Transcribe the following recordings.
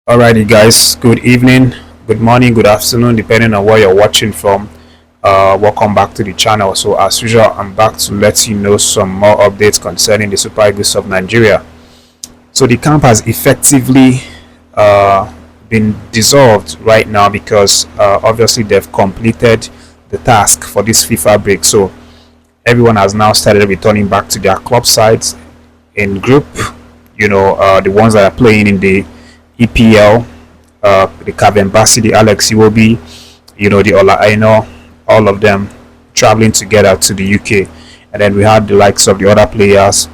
Alrighty, guys. Good evening, good morning, good afternoon, depending on where you're watching from. Welcome back to the channel. So, as usual, I'm back to let you know some more updates concerning the Super Eagles of Nigeria. So, the camp has effectively been dissolved right now because obviously they've completed the task for this FIFA break. So, everyone has now started returning back to their club sites in group. The ones that are playing in the EPL, the Kevin Bassey, the Alex Iwobi, the Ola Aino, all of them traveling together to the UK. And then we had the likes of the other players,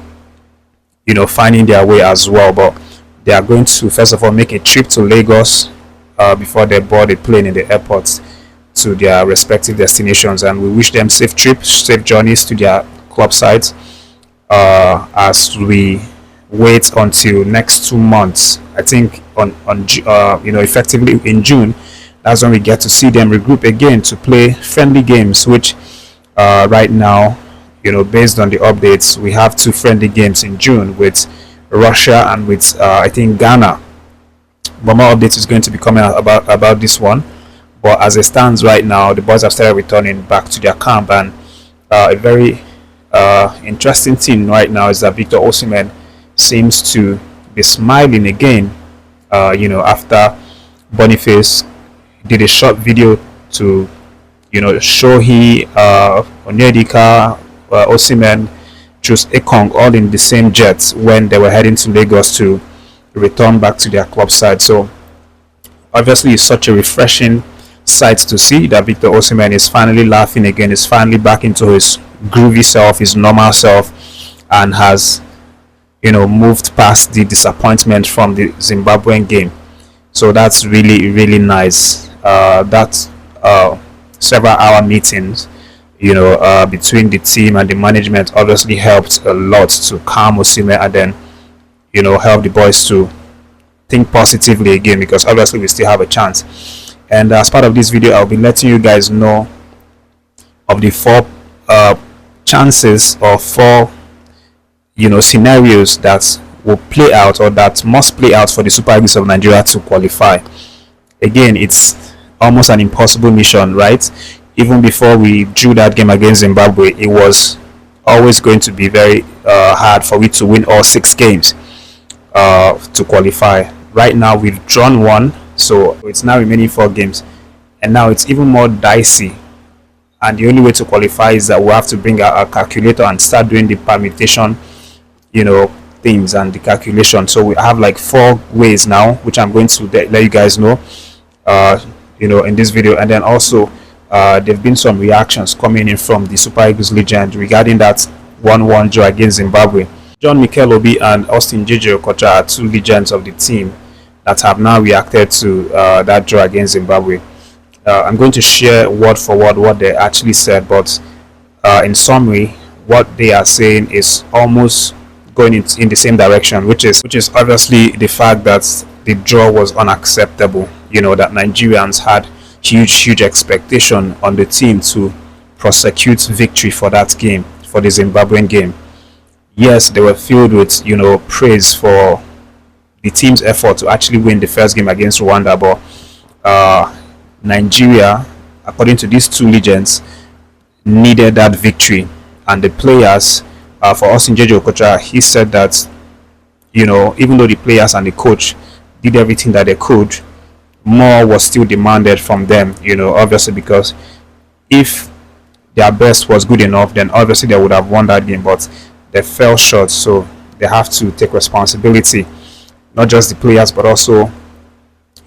finding their way as well. But they are going to, first of all, make a trip to Lagos before they board a plane in the airports to their respective destinations. And we wish them safe trips, safe journeys to their club sites as we wait until next 2 months. I think effectively in June, that's when we get to see them regroup again to play friendly games, which right now, based on the updates, we have 2 friendly games in June with Russia and with I think Ghana. But more updates is going to be coming out about this one. But as it stands right now, the boys have started returning back to their camp, and a very interesting thing right now is that Victor Osimhen seems to be smiling again, after Boniface did a short video to, show Onyedika, Osimhen, Chus Ekong all in the same jet when they were heading to Lagos to return back to their club side. So obviously it's such a refreshing sight to see that Victor Osimhen is finally laughing again, is finally back into his groovy self, his normal self, and has moved past the disappointment from the Zimbabwean game. So that's really, really nice. That several hour meetings, between the team and the management obviously helped a lot to calm Osimhen and then, help the boys to think positively again, because obviously we still have a chance. And as part of this video, I'll be letting you guys know of the 4 chances or 4 scenarios that will play out or that must play out for the Super Eagles of Nigeria to qualify. Again, it's almost an impossible mission, right? Even before we drew that game against Zimbabwe, it was always going to be very hard for we to win all 6 games to qualify. Right now, we've drawn 1, so it's now remaining 4 games, and now it's even more dicey. And the only way to qualify is that we have to bring our calculator and start doing the permutation things and the calculation. So we have like 4 ways now, which I'm going to let you guys know in this video. And then also there've been some reactions coming in from the Super Eagles legend regarding that 1-1 draw against Zimbabwe. MIKEL and OKOCHA are 2 legends of the team that have now reacted to that draw against Zimbabwe. I'm going to share word for word what they actually said, but in summary, what they are saying is almost going in the same direction, which is obviously the fact that the draw was unacceptable. That Nigerians had huge expectation on the team to prosecute victory for that game, for the Zimbabwean game. Yes, they were filled with praise for the team's effort to actually win the first game against Rwanda, but Nigeria, according to these 2 legends, needed that victory. And the players, for OKOCHA, he said that, even though the players and the coach did everything that they could, more was still demanded from them, obviously, because if their best was good enough, then obviously they would have won that game, but they fell short. So they have to take responsibility, not just the players, but also,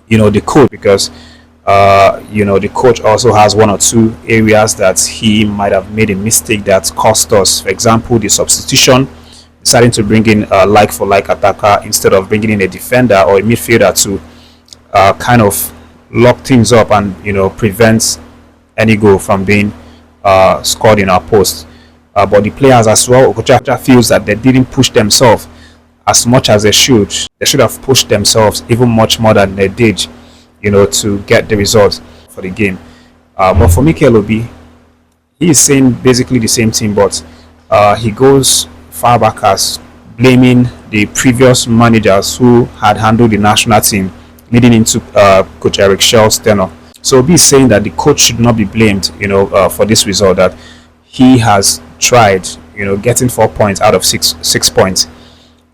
the coach, because the coach also has 1 or 2 areas that he might have made a mistake that cost us. For example, the substitution, deciding to bring in a like-for-like attacker instead of bringing in a defender or a midfielder to kind of lock things up and prevent any goal from being scored in our post. But the players as well, OKOCHA feels that they didn't push themselves as much as they should. They should have pushed themselves even much more than they did, to get the results for the game. But for MIKEL, he is saying basically the same thing, but he goes far back as blaming the previous managers who had handled the national team leading into Coach Eric Shelle's tenure. So Obi is saying that the coach should not be blamed, for this result, that he has tried, getting 4 points out of six points.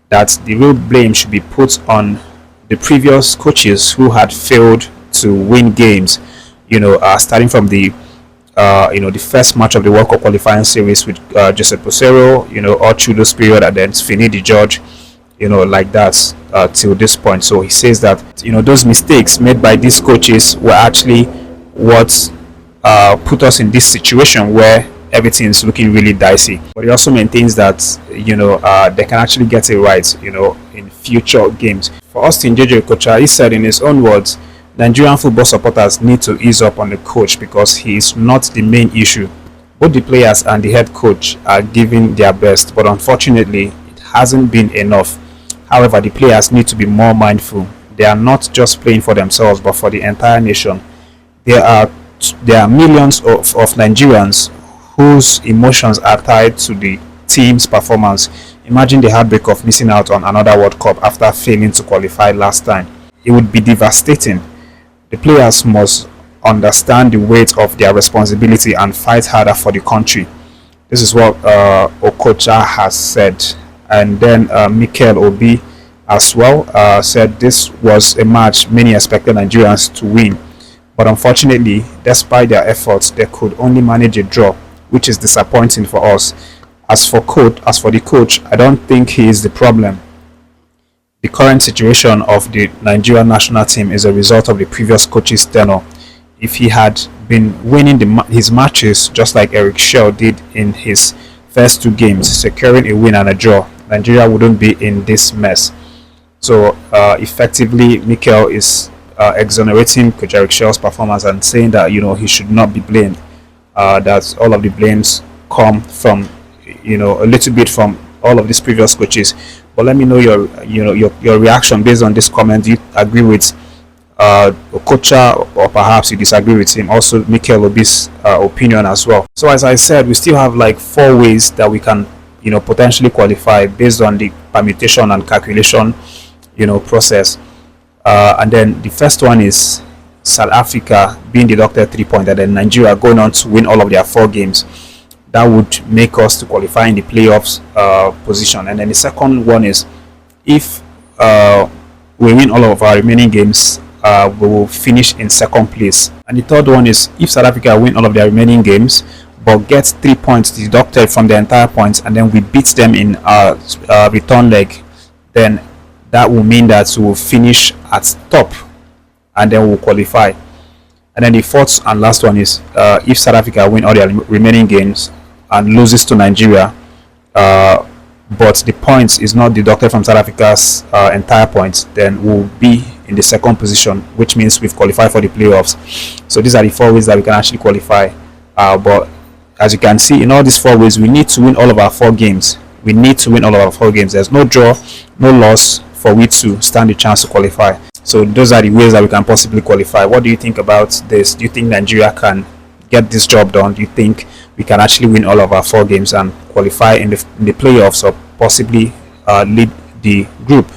That the real blame should be put on the previous coaches who had failed to win games, starting from the the first match of the World Cup qualifying series with Joseph Posero, all through this period, and then Finidi George, like that till this point. So he says that those mistakes made by these coaches were actually what put us in this situation where everything's looking really dicey. But he also maintains that they can actually get it right, in future games. For Austin JJ Okocha, he said in his own words, Nigerian football supporters need to ease up on the coach because he is not the main issue. Both the players and the head coach are giving their best, but unfortunately, it hasn't been enough. However, the players need to be more mindful. They are not just playing for themselves, but for the entire nation. There are millions of Nigerians whose emotions are tied to the team's performance. Imagine the heartbreak of missing out on another World Cup after failing to qualify last time. It would be devastating. The players must understand the weight of their responsibility and fight harder for the country. This is what Okocha has said. And then MIKEL Obi as well said this was a match many expected Nigerians to win. But unfortunately, despite their efforts, they could only manage a draw, which is disappointing for us. As for the coach, I don't think he is the problem. The current situation of the Nigerian national team is a result of the previous coach's tenure. If he had been winning his matches just like Eric Shell did in his first 2 games, securing a win and a draw, Nigeria wouldn't be in this mess. So effectively, MIKEL is exonerating Coach Eric Shell's performance and saying that he should not be blamed. That all of the blames come from a little bit from all of these previous coaches. But let me know your reaction based on this comment. Do you agree with Okocha, or perhaps you disagree with him? Also, MIKEL Obi's opinion as well. So as I said, we still have like 4 ways that we can potentially qualify based on the permutation and calculation process. And then the first one is South Africa being deducted 3 points, and then Nigeria going on to win all of their 4 games. That would make us to qualify in the playoffs position. And then the second one is if we win all of our remaining games, we will finish in second place. And the third one is if South Africa win all of their remaining games but gets 3 points deducted from the entire points, and then we beat them in our return leg, then that will mean that we will finish at top and then we'll qualify. And then the fourth and last one is if South Africa win all their remaining games and loses to Nigeria, but the points is not deducted from South Africa's entire points, then we'll be in the second position, which means we've qualified for the playoffs. So these are the 4 ways that we can actually qualify. But as you can see, in all these 4 ways, we need to win all of our 4 games. We need to win all of our 4 games. There's no draw, no loss for we to stand the chance to qualify. So those are the ways that we can possibly qualify. What do you think about this? Do you think Nigeria can get this job done? Do you think we can actually win all of our 4 games and qualify in the playoffs, or possibly lead the group?